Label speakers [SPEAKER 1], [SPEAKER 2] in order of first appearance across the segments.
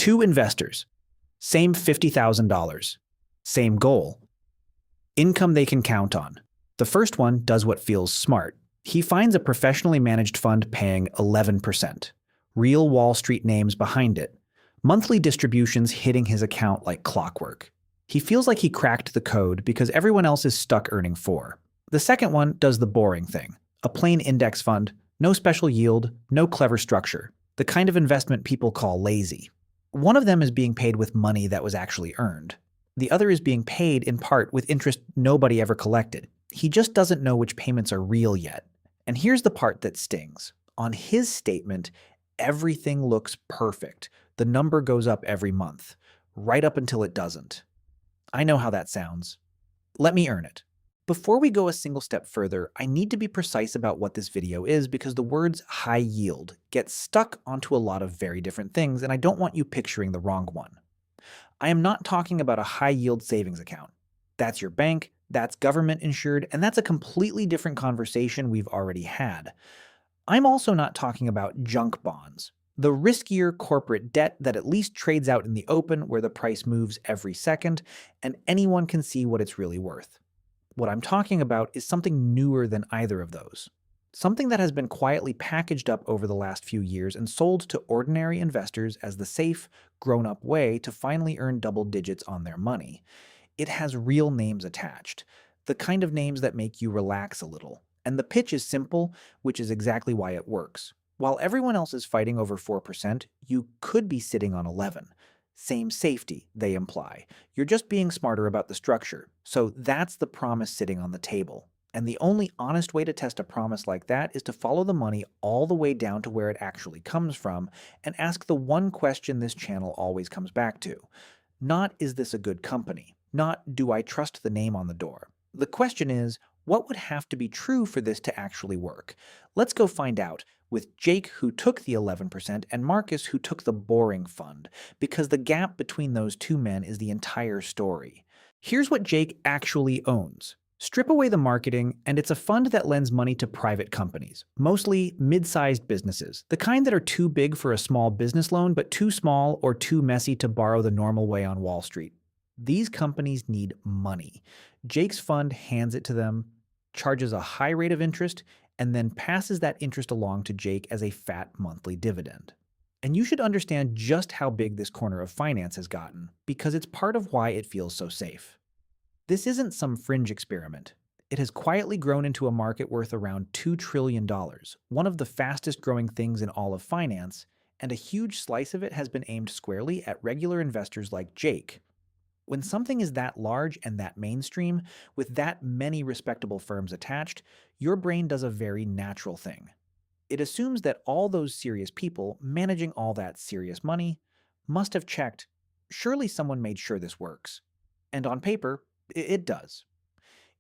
[SPEAKER 1] Two investors, same $50,000, same goal, income they can count on. The first one does what feels smart. He finds a professionally managed fund paying 11%, real Wall Street names behind it, monthly distributions hitting his account like clockwork. He feels like he cracked the code because everyone else is stuck earning 4. The second one does the boring thing, a plain index fund, no special yield, no clever structure, the kind of investment people call lazy. One of them is being paid with money that was actually earned. The other is being paid in part with interest nobody ever collected. He just doesn't know which payments are real yet. And here's the part that stings. On his statement, everything looks perfect. The number goes up every month, right up until it doesn't. I know how that sounds. Let me earn it. Before we go a single step further, I need to be precise about what this video is because the words high yield get stuck onto a lot of very different things, and I don't want you picturing the wrong one. I am not talking about a high yield savings account. That's your bank, that's government insured, and that's a completely different conversation we've already had. I'm also not talking about junk bonds, the riskier corporate debt that at least trades out in the open where the price moves every second and anyone can see what it's really worth. What I'm talking about is something newer than either of those. Something that has been quietly packaged up over the last few years and sold to ordinary investors as the safe, grown-up way to finally earn double digits on their money. It has real names attached, the kind of names that make you relax a little. And the pitch is simple, which is exactly why it works. While everyone else is fighting over 4%, you could be sitting on 11. Same safety, they imply. You're just being smarter about the structure. So that's the promise sitting on the table. And the only honest way to test a promise like that is to follow the money all the way down to where it actually comes from and ask the one question this channel always comes back to. Not, is this a good company? Not, do I trust the name on the door? The question is, what would have to be true for this to actually work? Let's go find out with Jake, who took the 11%, and Marcus, who took the boring fund, because the gap between those two men is the entire story. Here's what Jake actually owns. Strip away the marketing, and it's a fund that lends money to private companies, mostly mid-sized businesses, the kind that are too big for a small business loan but too small or too messy to borrow the normal way on Wall Street. These companies need money. Jake's fund hands it to them, charges a high rate of interest, and then passes that interest along to Jake as a fat monthly dividend. And you should understand just how big this corner of finance has gotten, because it's part of why it feels so safe. This isn't some fringe experiment. It has quietly grown into a market worth around $2 trillion, one of the fastest growing things in all of finance, and a huge slice of it has been aimed squarely at regular investors like Jake. When something is that large and that mainstream, with that many respectable firms attached, your brain does a very natural thing. It assumes that all those serious people managing all that serious money must have checked, surely someone made sure this works. And on paper, it does.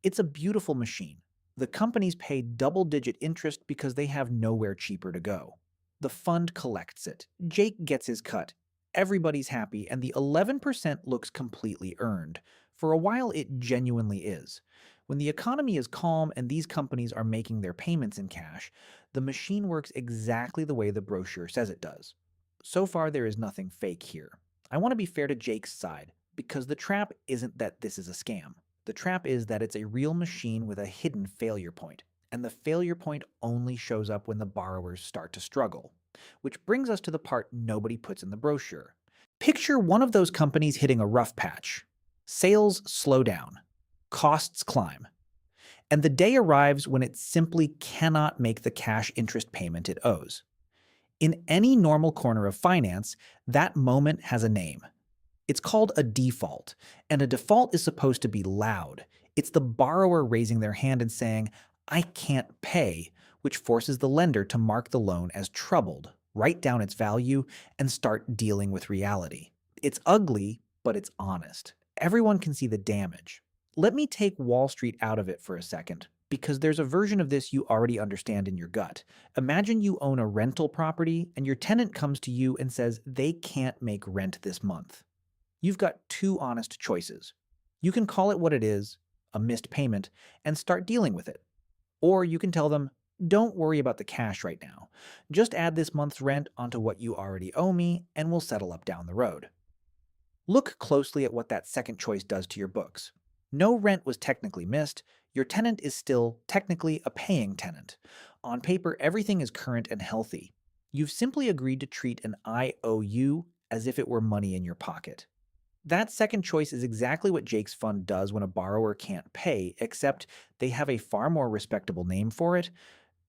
[SPEAKER 1] It's a beautiful machine. The companies pay double-digit interest because they have nowhere cheaper to go. The fund collects it. Jake gets his cut. Everybody's happy, and the 11% looks completely earned. For a while, it genuinely is. When the economy is calm and these companies are making their payments in cash, the machine works exactly the way the brochure says it does. So far, there is nothing fake here. I want to be fair to Jake's side, because the trap isn't that this is a scam. The trap is that it's a real machine with a hidden failure point, and the failure point only shows up when the borrowers start to struggle. Which brings us to the part nobody puts in the brochure. Picture one of those companies hitting a rough patch. Sales slow down. Costs climb. And the day arrives when it simply cannot make the cash interest payment it owes. In any normal corner of finance, that moment has a name. It's called a default, and a default is supposed to be loud. It's the borrower raising their hand and saying, "I can't pay," which forces the lender to mark the loan as troubled, write down its value, and start dealing with reality. It's ugly, but it's honest. Everyone can see the damage. Let me take Wall Street out of it for a second, because there's a version of this you already understand in your gut. Imagine you own a rental property and your tenant comes to you and says they can't make rent this month. You've got two honest choices. You can call it what it is, a missed payment, and start dealing with it. Or you can tell them, Don't worry about the cash right now. Just add this month's rent onto what you already owe me, and we'll settle up down the road. Look closely at what that second choice does to your books. No rent was technically missed. Your tenant is still technically a paying tenant. On paper, everything is current and healthy. You've simply agreed to treat an IOU as if it were money in your pocket. That second choice is exactly what Jake's fund does when a borrower can't pay, except they have a far more respectable name for it.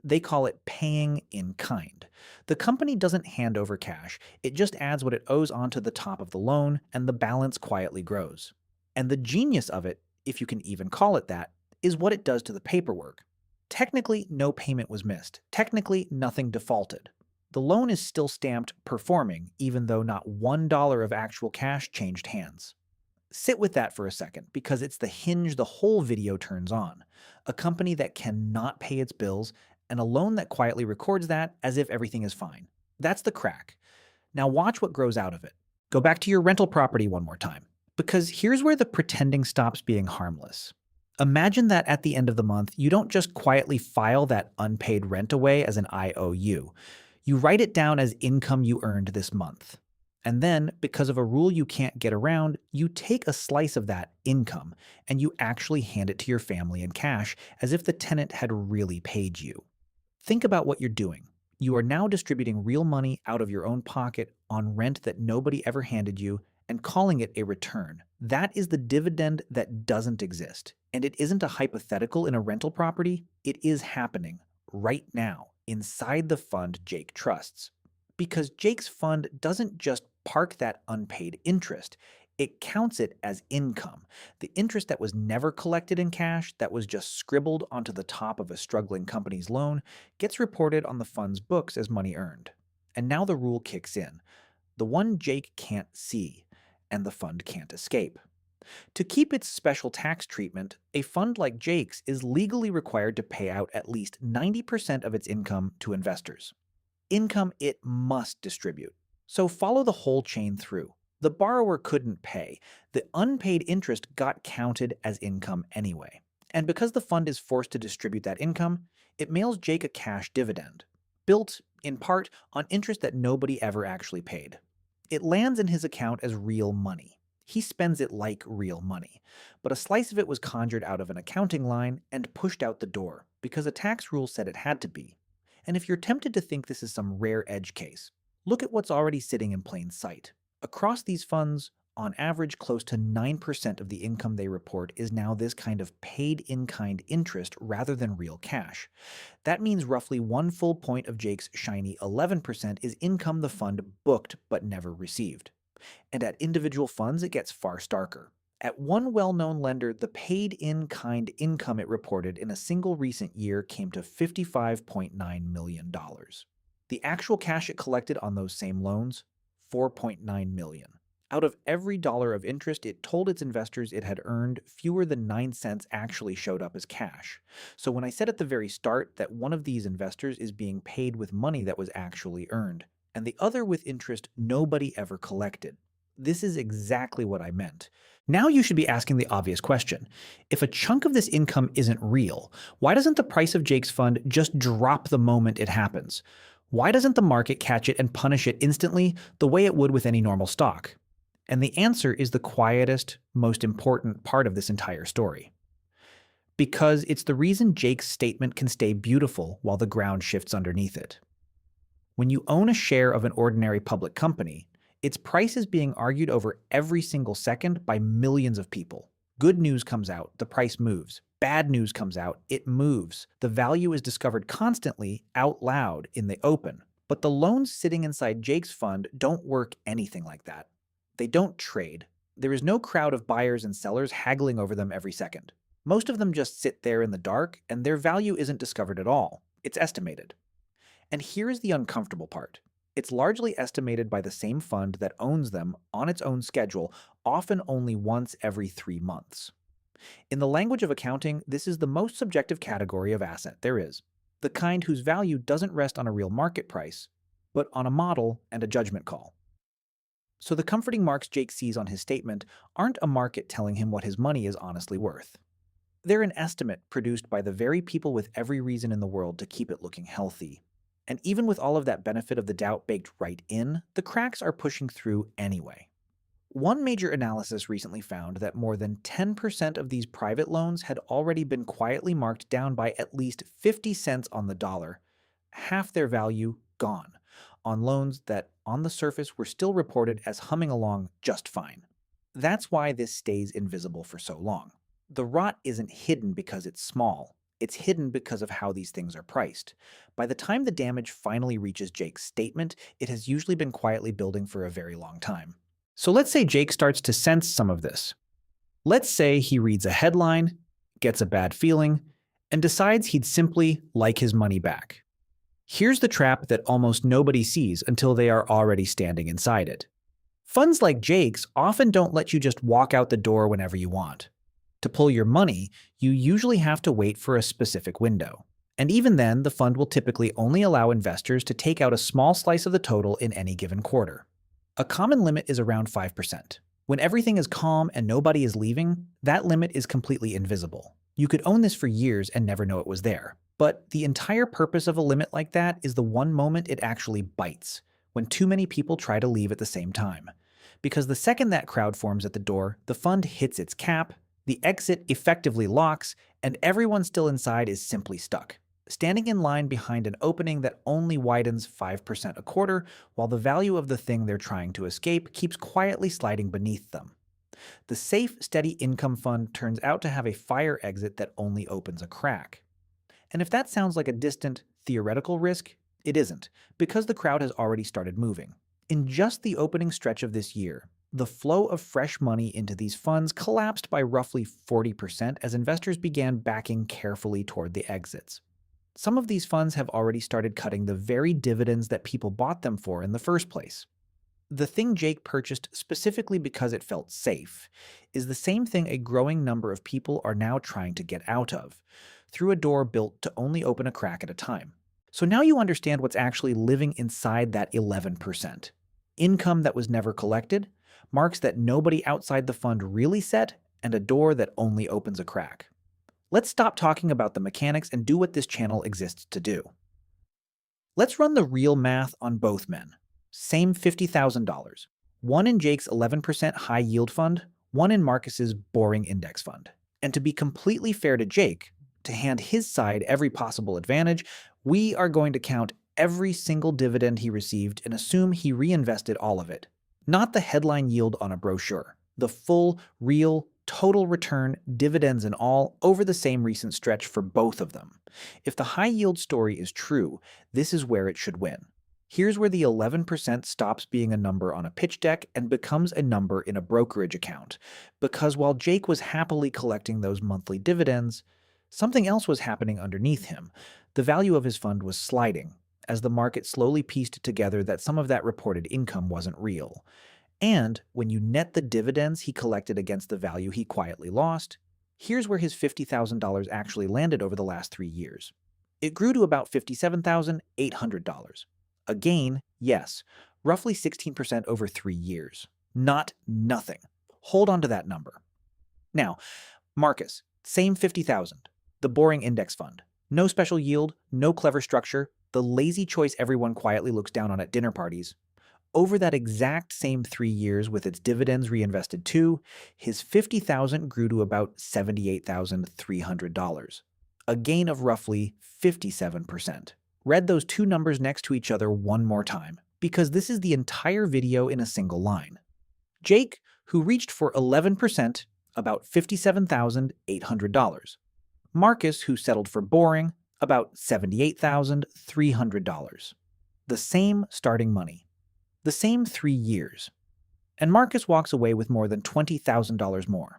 [SPEAKER 1] They call it paying in kind. The company doesn't hand over cash, it just adds what it owes onto the top of the loan, and the balance quietly grows. And the genius of it, if you can even call it that, is what it does to the paperwork. Technically, no payment was missed. Technically, nothing defaulted. The loan is still stamped performing, even though not $1 of actual cash changed hands. Sit with that for a second, because it's the hinge the whole video turns on. A company that cannot pay its bills, and a loan that quietly records that as if everything is fine. That's the crack. Now watch what grows out of it. Go back to your rental property one more time, because here's where the pretending stops being harmless. Imagine that at the end of the month, you don't just quietly file that unpaid rent away as an IOU. You write it down as income you earned this month. And then, because of a rule you can't get around, you take a slice of that income and you actually hand it to your family in cash as if the tenant had really paid you. Think about what you're doing. You are now distributing real money out of your own pocket on rent that nobody ever handed you and calling it a return. That is the dividend that doesn't exist. And it isn't a hypothetical in a rental property, it is happening right now inside the fund Jake trusts. Because Jake's fund doesn't just park that unpaid interest, it counts it as income. The interest that was never collected in cash, that was just scribbled onto the top of a struggling company's loan, gets reported on the fund's books as money earned. And now the rule kicks in. The one Jake can't see, and the fund can't escape. To keep its special tax treatment, a fund like Jake's is legally required to pay out at least 90% of its income to investors. Income it must distribute. So follow the whole chain through. The borrower couldn't pay. The unpaid interest got counted as income anyway. And because the fund is forced to distribute that income, it mails Jake a cash dividend, built, in part, on interest that nobody ever actually paid. It lands in his account as real money. He spends it like real money. But a slice of it was conjured out of an accounting line and pushed out the door, because a tax rule said it had to be. And if you're tempted to think this is some rare edge case, look at what's already sitting in plain sight. Across these funds, on average, close to 9% of the income they report is now this kind of paid-in-kind interest rather than real cash. That means roughly 1 full point of Jake's shiny 11% is income the fund booked but never received. And at individual funds, it gets far starker. At one well-known lender, the paid-in-kind income it reported in a single recent year came to $55.9 million. The actual cash it collected on those same loans, $4.9 million. Out of every dollar of interest it told its investors it had earned, fewer than 9 cents actually showed up as cash. So when I said at the very start that one of these investors is being paid with money that was actually earned, and the other with interest nobody ever collected, this is exactly what I meant. Now you should be asking the obvious question. If a chunk of this income isn't real, why doesn't the price of Jake's fund just drop the moment it happens? Why doesn't the market catch it and punish it instantly the way it would with any normal stock? And the answer is the quietest, most important part of this entire story. Because it's the reason Jake's statement can stay beautiful while the ground shifts underneath it. When you own a share of an ordinary public company, its price is being argued over every single second by millions of people. Good news comes out, the price moves. Bad news comes out, it moves. The value is discovered constantly, out loud, in the open. But the loans sitting inside Jake's fund don't work anything like that. They don't trade. There is no crowd of buyers and sellers haggling over them every second. Most of them just sit there in the dark, and their value isn't discovered at all. It's estimated. And here is the uncomfortable part. It's largely estimated by the same fund that owns them on its own schedule, often only once every 3 months. In the language of accounting, this is the most subjective category of asset there is, the kind whose value doesn't rest on a real market price, but on a model and a judgment call. So the comforting marks Jake sees on his statement aren't a market telling him what his money is honestly worth. They're an estimate produced by the very people with every reason in the world to keep it looking healthy. And even with all of that benefit of the doubt baked right in, the cracks are pushing through anyway. One major analysis recently found that more than 10% of these private loans had already been quietly marked down by at least 50 cents on the dollar, half their value gone, on loans that, on the surface, were still reported as humming along just fine. That's why this stays invisible for so long. The rot isn't hidden because it's small. It's hidden because of how these things are priced. By the time the damage finally reaches Jake's statement, it has usually been quietly building for a very long time. So let's say Jake starts to sense some of this. Let's say he reads a headline, gets a bad feeling, and decides he'd simply like his money back. Here's the trap that almost nobody sees until they are already standing inside it. Funds like Jake's often don't let you just walk out the door whenever you want. To pull your money, you usually have to wait for a specific window. And even then, the fund will typically only allow investors to take out a small slice of the total in any given quarter. A common limit is around 5%. When everything is calm and nobody is leaving, that limit is completely invisible. You could own this for years and never know it was there. But the entire purpose of a limit like that is the one moment it actually bites, when too many people try to leave at the same time. Because the second that crowd forms at the door, the fund hits its cap, the exit effectively locks, and everyone still inside is simply stuck, standing in line behind an opening that only widens 5% a quarter, while the value of the thing they're trying to escape keeps quietly sliding beneath them. The safe, steady income fund turns out to have a fire exit that only opens a crack. And if that sounds like a distant, theoretical risk, it isn't, because the crowd has already started moving. In just the opening stretch of this year, the flow of fresh money into these funds collapsed by roughly 40% as investors began backing carefully toward the exits. Some of these funds have already started cutting the very dividends that people bought them for in the first place. The thing Jake purchased specifically because it felt safe is the same thing a growing number of people are now trying to get out of, through a door built to only open a crack at a time. So now you understand what's actually living inside that 11%. Income that was never collected, marks that nobody outside the fund really set, and a door that only opens a crack. Let's stop talking about the mechanics and do what this channel exists to do. Let's run the real math on both men. Same $50,000. One in Jake's 11% high-yield fund, one in Marcus's boring index fund. And to be completely fair to Jake, to hand his side every possible advantage, we are going to count every single dividend he received and assume he reinvested all of it. Not the headline yield on a brochure. The full, real, total return, dividends and all, over the same recent stretch for both of them. If the high-yield story is true, this is where it should win. Here's where the 11% stops being a number on a pitch deck and becomes a number in a brokerage account. Because while Jake was happily collecting those monthly dividends, something else was happening underneath him. The value of his fund was sliding, as the market slowly pieced together that some of that reported income wasn't real. And when you net the dividends he collected against the value he quietly lost, here's where his $50,000 actually landed over the last 3 years. It grew to about $57,800. A gain, yes, roughly 16% over 3 years. Not nothing. Hold on to that number. Now, Marcus, same 50,000. The boring index fund. No special yield, no clever structure, the lazy choice everyone quietly looks down on at dinner parties. Over that exact same 3 years with its dividends reinvested too, his $50,000 grew to about $78,300. A gain of roughly 57%. Read those two numbers next to each other one more time, because this is the entire video in a single line. Jake, who reached for 11%, about $57,800. Marcus, who settled for boring, about $78,300. The same starting money. The same 3 years. And Marcus walks away with more than $20,000 more.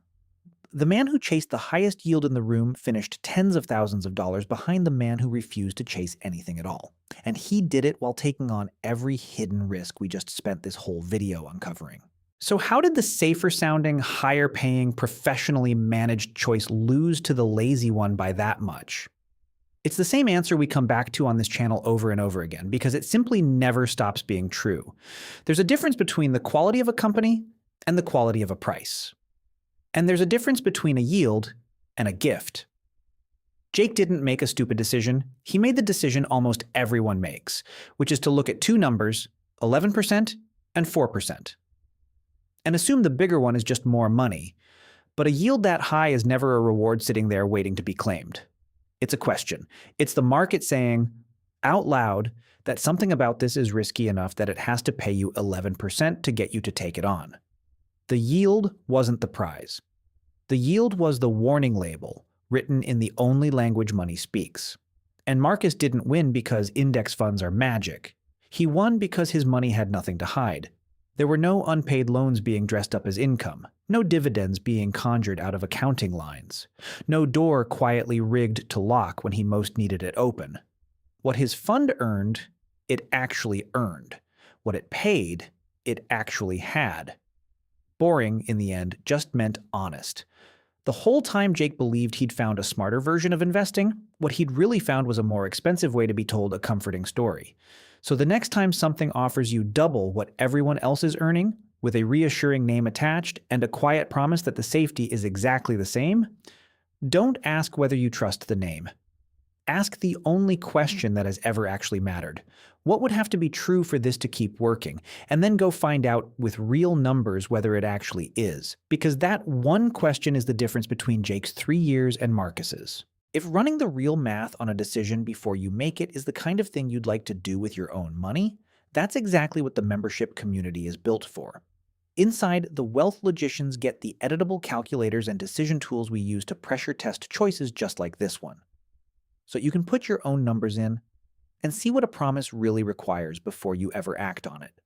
[SPEAKER 1] The man who chased the highest yield in the room finished tens of thousands of dollars behind the man who refused to chase anything at all. And he did it while taking on every hidden risk we just spent this whole video uncovering. So how did the safer-sounding, higher-paying, professionally managed choice lose to the lazy one by that much? It's the same answer we come back to on this channel over and over again, because it simply never stops being true. There's a difference between the quality of a company and the quality of a price. And there's a difference between a yield and a gift. Jake didn't make a stupid decision. He made the decision almost everyone makes, which is to look at two numbers, 11% and 4%, and assume the bigger one is just more money. But a yield that high is never a reward sitting there waiting to be claimed. It's a question. It's the market saying, out loud, that something about this is risky enough that it has to pay you 11% to get you to take it on. The yield wasn't the prize. The yield was the warning label, written in the only language money speaks. And Marcus didn't win because index funds are magic. He won because his money had nothing to hide. There were no unpaid loans being dressed up as income, no dividends being conjured out of accounting lines, no door quietly rigged to lock when he most needed it open. What his fund earned, it actually earned. What it paid, it actually had. Boring, in the end, just meant honest. The whole time Jake believed he'd found a smarter version of investing, what he'd really found was a more expensive way to be told a comforting story. So the next time something offers you double what everyone else is earning, with a reassuring name attached and a quiet promise that the safety is exactly the same, don't ask whether you trust the name. Ask the only question that has ever actually mattered. What would have to be true for this to keep working? And then go find out with real numbers whether it actually is. Because that one question is the difference between Jake's 3 years and Marcus's. If running the real math on a decision before you make it is the kind of thing you'd like to do with your own money, that's exactly what the membership community is built for. Inside, the wealth logicians get the editable calculators and decision tools we use to pressure test choices just like this one. So you can put your own numbers in and see what a promise really requires before you ever act on it.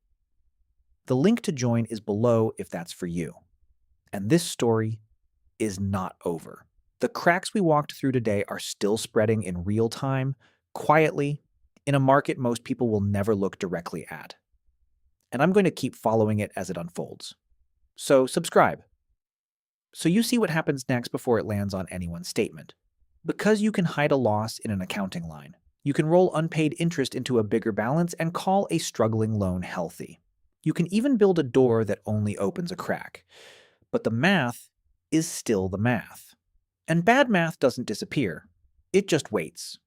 [SPEAKER 1] The link to join is below if that's for you. And this story is not over. The cracks we walked through today are still spreading in real time, quietly, in a market most people will never look directly at. And I'm going to keep following it as it unfolds. So subscribe, so you see what happens next before it lands on anyone's statement. Because you can hide a loss in an accounting line, you can roll unpaid interest into a bigger balance and call a struggling loan healthy. You can even build a door that only opens a crack. But the math is still the math. And bad math doesn't disappear. It just waits.